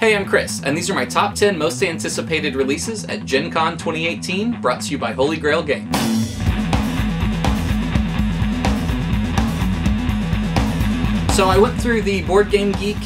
Hey, I'm Chris, and these are my top 10 most anticipated releases at Gen Con 2018, brought to you by Holy Grail Games. So I went through the Board Game Geek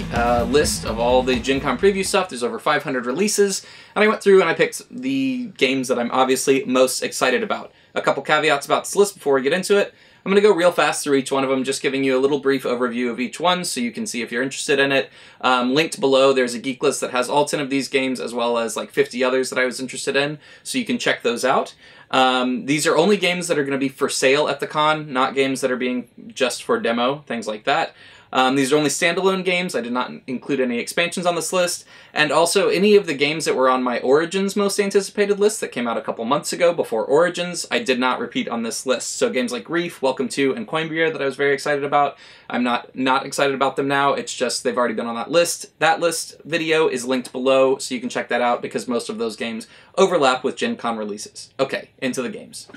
list of all the Gen Con preview stuff. There's over 500 releases, and I went through and I picked the games that I'm obviously most excited about. A couple caveats about this list before we get into it. I'm going to go real fast through each one of them, just giving you a little brief overview of each one so you can see if you're interested in it. Linked below, there's a geek list that has all 10 of these games, as well as like 50 others that I was interested in, so you can check those out. These are only games that are going to be for sale at the con, not games that are being just for demo, things like that. These are only standalone games. I did not include any expansions on this list. And also, any of the games that were on my Origins most anticipated list that came out a couple months ago before Origins, I did not repeat on this list. So games like Reef, Welcome To, and Coinbrier that I was very excited about, I'm not excited about them now. It's just they've already been on that list. That list video is linked below, so you can check that out because most of those games overlap with Gen Con releases. Okay, into the games.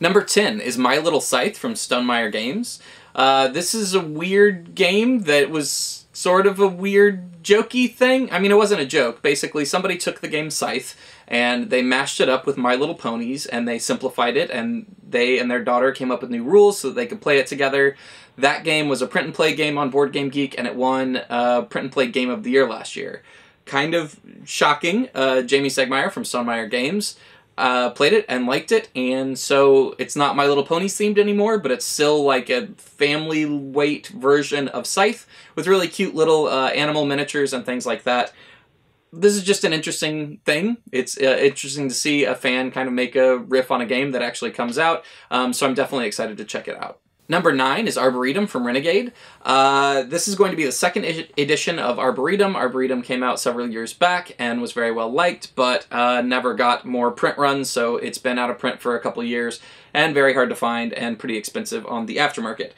Number 10 is My Little Scythe from Stonemaier Games. This is a weird game that was sort of a weird jokey thing. I mean, it wasn't a joke. Basically, somebody took the game Scythe and they mashed it up with My Little Ponies and they simplified it, and they and their daughter came up with new rules so that they could play it together. That game was a print and play game on Board Game Geek, and it won Print and Play Game of the Year last year. Kind of shocking. Jamie Segmeyer from Stonemaier Games played it and liked it, and so it's not My Little Ponies themed anymore, but it's still like a family weight version of Scythe with really cute little animal miniatures and things like that. This is just an interesting thing. It's interesting to see a fan kind of make a riff on a game that actually comes out, so I'm definitely excited to check it out. Number 9 is Arboretum from Renegade. This is going to be the second edition of Arboretum. Arboretum came out several years back and was very well liked, but never got more print runs, so it's been out of print for a couple years and very hard to find and pretty expensive on the aftermarket.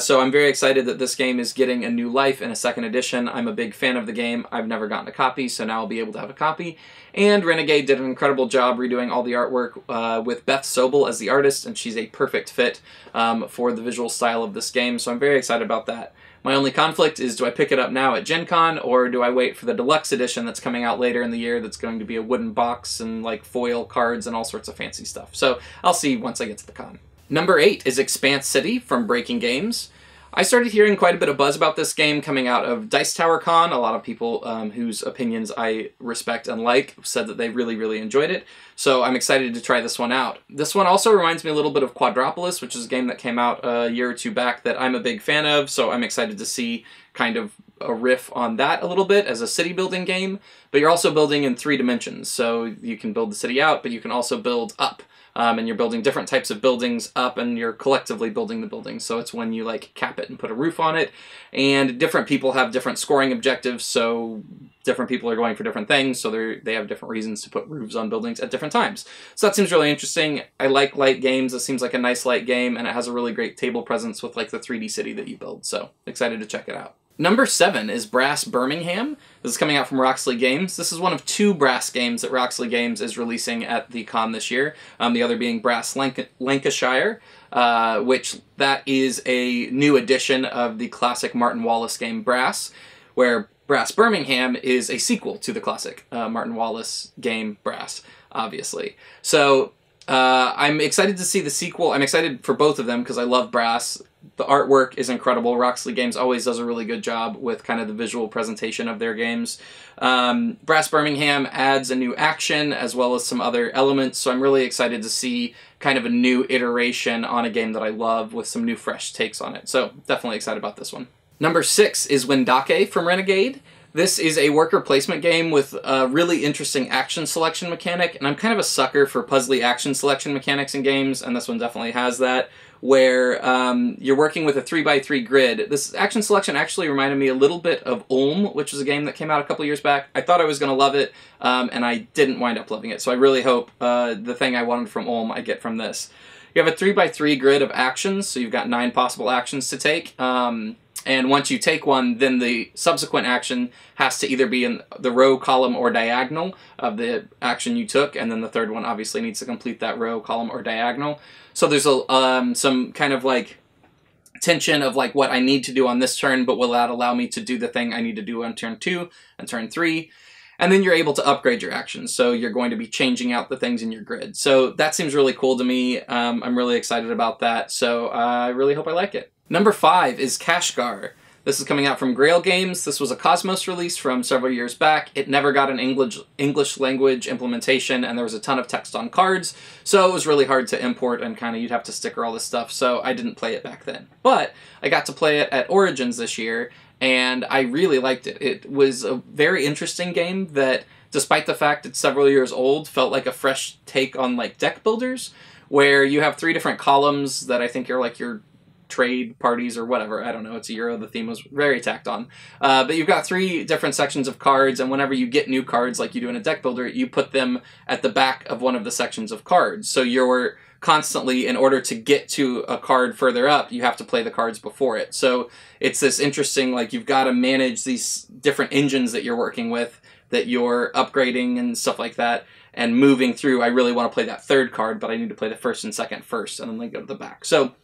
So I'm very excited that this game is getting a new life in a second edition. I'm a big fan of the game. I've never gotten a copy, so now I'll be able to have a copy. And Renegade did an incredible job redoing all the artwork with Beth Sobel as the artist, and she's a perfect fit for the visual style of this game, so I'm very excited about that. My only conflict is, do I pick it up now at Gen Con, or do I wait for the deluxe edition that's coming out later in the year that's going to be a wooden box and like foil cards and all sorts of fancy stuff. So I'll see once I get to the con. Number 8 is Expansive City from Breaking Games. I started hearing quite a bit of buzz about this game coming out of Dice Tower Con. A lot of people whose opinions I respect and like said that they really, really enjoyed it. So I'm excited to try this one out. This one also reminds me a little bit of Quadropolis, which is a game that came out a year or two back that I'm a big fan of. So I'm excited to see kind of a riff on that a little bit as a city building game. But you're also building in 3 dimensions. So you can build the city out, but you can also build up. And you're building different types of buildings up, and you're collectively building the building. So it's when you like cap it and put a roof on it, and different people have different scoring objectives, so different people are going for different things, so they have different reasons to put roofs on buildings at different times. So that seems really interesting. I like light games. It seems like a nice light game, and it has a really great table presence with like the 3D city that you build, so excited to check it out. Number 7 is Brass Birmingham. This is coming out from Roxley Games. This is one of 2 Brass games that Roxley Games is releasing at the con this year. The other being Brass Lancashire, which that is a new edition of the classic Martin Wallace game Brass, where Brass Birmingham is a sequel to the classic Martin Wallace game Brass, obviously. So I'm excited to see the sequel. I'm excited for both of them because I love Brass. The artwork is incredible. Roxley Games always does a really good job with kind of the visual presentation of their games. Brass Birmingham adds a new action as well as some other elements, so I'm really excited to see kind of a new iteration on a game that I love with some new fresh takes on it. So definitely excited about this one. Number 6 is Wendake from Renegade. This is a worker placement game with a really interesting action selection mechanic, and I'm kind of a sucker for puzzly action selection mechanics in games, and this one definitely has that, where you're working with a 3x3 grid. This action selection actually reminded me a little bit of Ulm, which was a game that came out a couple years back. I thought I was going to love it, and I didn't wind up loving it, so I really hope the thing I wanted from Ulm I get from this. You have a 3x3 grid of actions, so you've got 9 possible actions to take. And once you take one, then the subsequent action has to either be in the row, column, or diagonal of the action you took, and then the third one obviously needs to complete that row, column, or diagonal. So there's some kind of like tension of like what I need to do on this turn, but will that allow me to do the thing I need to do on turn 2 and turn 3. And then you're able to upgrade your actions, so you're going to be changing out the things in your grid. So that seems really cool to me. I'm really excited about that, so I really hope I like it. Number 5 is Kashgar. This is coming out from Grail Games. This was a Cosmos release from several years back. It never got an English language implementation, and there was a ton of text on cards, so it was really hard to import, and kind of you'd have to sticker all this stuff, so I didn't play it back then. But I got to play it at Origins this year, and I really liked it. It was a very interesting game that, despite the fact it's several years old, felt like a fresh take on like deck builders, where you have 3 different columns that I think are like your trade parties or whatever. I don't know. It's a Euro. The theme was very tacked on. But you've got 3 different sections of cards, and whenever you get new cards like you do in a deck builder, you put them at the back of one of the sections of cards. So you're constantly, in order to get to a card further up, you have to play the cards before it. So it's this interesting, like, you've got to manage these different engines that you're working with, that you're upgrading and stuff like that, and moving through. I really want to play that 3rd card, but I need to play the 1st and 2nd first, and then like go to the back. So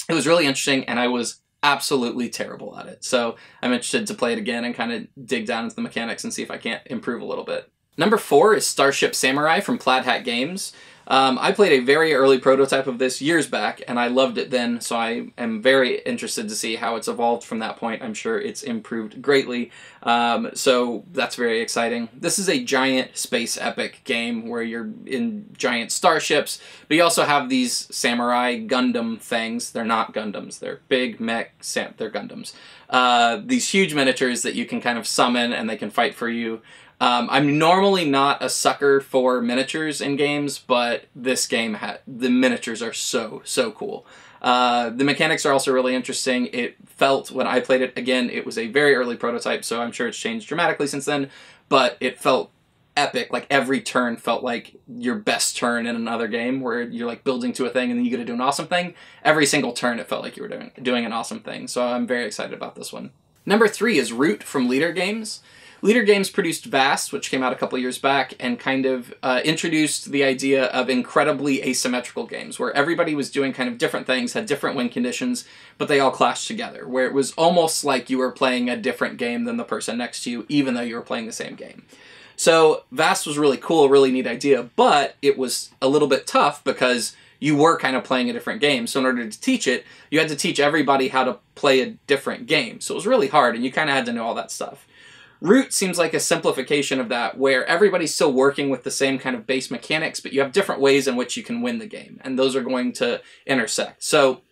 it was really interesting, and I was absolutely terrible at it. So I'm interested to play it again and kind of dig down into the mechanics and see if I can't improve a little bit. Number 4 is Starship Samurai from Plaid Hat Games. I played a very early prototype of this years back, and I loved it then, so I am very interested to see how it's evolved from that point. I'm sure it's improved greatly, so that's very exciting. This is a giant space epic game where you're in giant starships, but you also have these samurai Gundam things. They're not Gundams, they're big mech, they're Gundams. These huge miniatures that you can kind of summon, and they can fight for you. I'm normally not a sucker for miniatures in games, but this game, the miniatures are so cool. The mechanics are also really interesting. It felt, when I played it, again, it was a very early prototype, so I'm sure it's changed dramatically since then, but it felt epic. Like, every turn felt like your best turn in another game, where you're like building to a thing and then you get to do an awesome thing. Every single turn it felt like you were doing an awesome thing, so I'm very excited about this one. Number 3 is Root from Leader Games. Leader Games produced Vast, which came out a couple years back, and kind of introduced the idea of incredibly asymmetrical games, where everybody was doing kind of different things, had different win conditions, but they all clashed together, where it was almost like you were playing a different game than the person next to you, even though you were playing the same game. So Vast was really cool, really neat idea, but it was a little bit tough because you were kind of playing a different game. So in order to teach it, you had to teach everybody how to play a different game. So it was really hard, and you kind of had to know all that stuff. Root seems like a simplification of that, where everybody's still working with the same kind of base mechanics, but you have different ways in which you can win the game, and those are going to intersect. So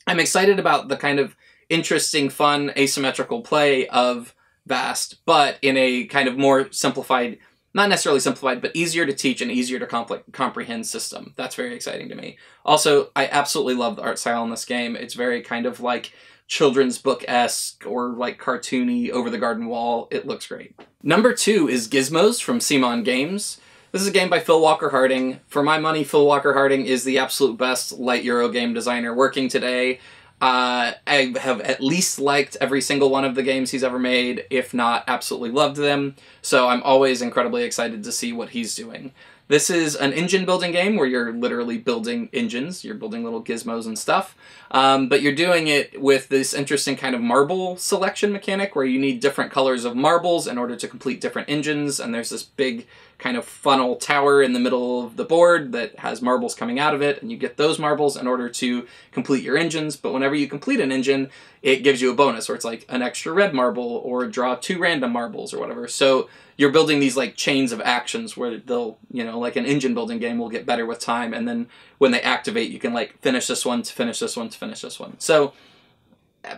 I'm excited about the kind of interesting, fun, asymmetrical play of Vast, but in a kind of more simplified, not necessarily simplified, but easier to teach and easier to comprehend system. That's very exciting to me. Also, I absolutely love the art style in this game. It's very kind of like children's book-esque or like cartoony over the garden wall. It looks great. Number 2 is Gizmos from Simon Games. This is a game by Phil Walker Harding. For my money, Phil Walker Harding is the absolute best light Euro game designer working today. I have at least liked every single one of the games he's ever made, if not absolutely loved them, so I'm always incredibly excited to see what he's doing. This is an engine building game where you're literally building engines, you're building little gizmos and stuff, but you're doing it with this interesting kind of marble selection mechanic where you need different colors of marbles in order to complete different engines, and there's this big kind of funnel tower in the middle of the board that has marbles coming out of it, and you get those marbles in order to complete your engines, but whenever you complete an engine, it gives you a bonus, or it's like an extra red marble, or draw 2 random marbles, or whatever. So you're building these like chains of actions where they'll, you know, like an engine building game will get better with time, and then when they activate, you can like finish this one to finish this one to finish this one. So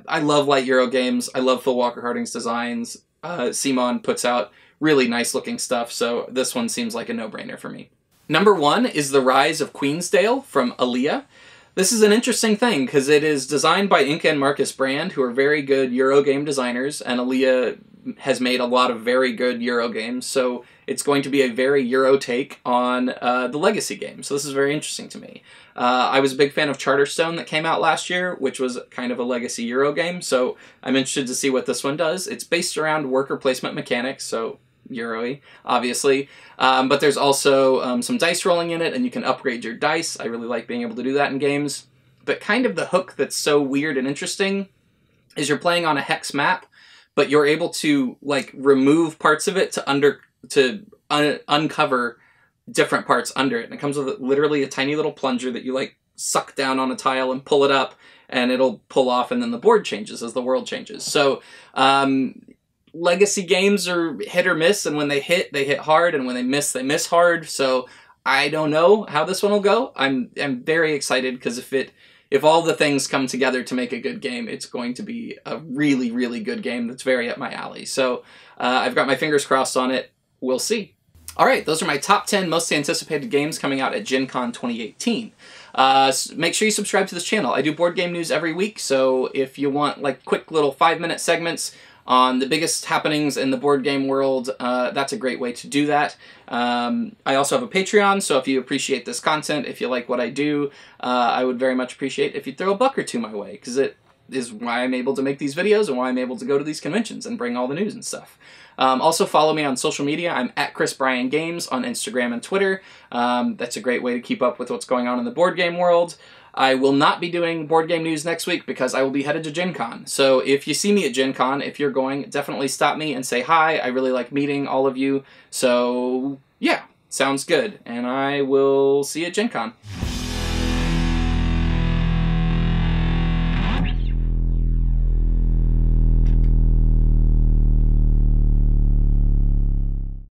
I love light Euro games. I love Phil Walker Harding's designs. Simon puts out really nice looking stuff, so this one seems like a no-brainer for me. Number 1 is The Rise of Queensdale from Aaliyah. This is an interesting thing because it is designed by Inka and Marcus Brand, who are very good Euro game designers, and Aaliyah has made a lot of very good Euro games, so it's going to be a very Euro take on the Legacy game, so this is very interesting to me. I was a big fan of Charterstone that came out last year, which was kind of a Legacy Euro game, so I'm interested to see what this one does. It's based around worker placement mechanics, so Euro-y, obviously, but there's also some dice rolling in it, and you can upgrade your dice. I really like being able to do that in games. but kind of the hook that's so weird and interesting is you're playing on a hex map, but you're able to like remove parts of it to uncover different parts under it. And it comes with literally a tiny little plunger that you like suck down on a tile and pull it up, and it'll pull off, and then the board changes as the world changes. So legacy games are hit or miss, and when they hit hard, and when they miss hard. So I don't know how this one will go. I'm very excited, because if all the things come together to make a good game, it's going to be a really, really good game that's very up my alley. So I've got my fingers crossed on it. We'll see. All right, those are my top 10 most anticipated games coming out at Gen Con 2018. Make sure you subscribe to this channel. I do board game news every week, so if you want like quick little 5-minute segments on the biggest happenings in the board game world, that's a great way to do that. I also have a Patreon, so if you appreciate this content, if you like what I do, I would very much appreciate if you throw a buck or two my way, because it is why I'm able to make these videos and why I'm able to go to these conventions and bring all the news and stuff. Also follow me on social media. I'm at Chris Bryan Games on Instagram and Twitter. That's a great way to keep up with what's going on in the board game world. I will not be doing board game news next week because I will be headed to Gen Con. So if you see me at Gen Con, if you're going, definitely stop me and say hi. I really like meeting all of you. So yeah, sounds good. And I will see you at Gen Con.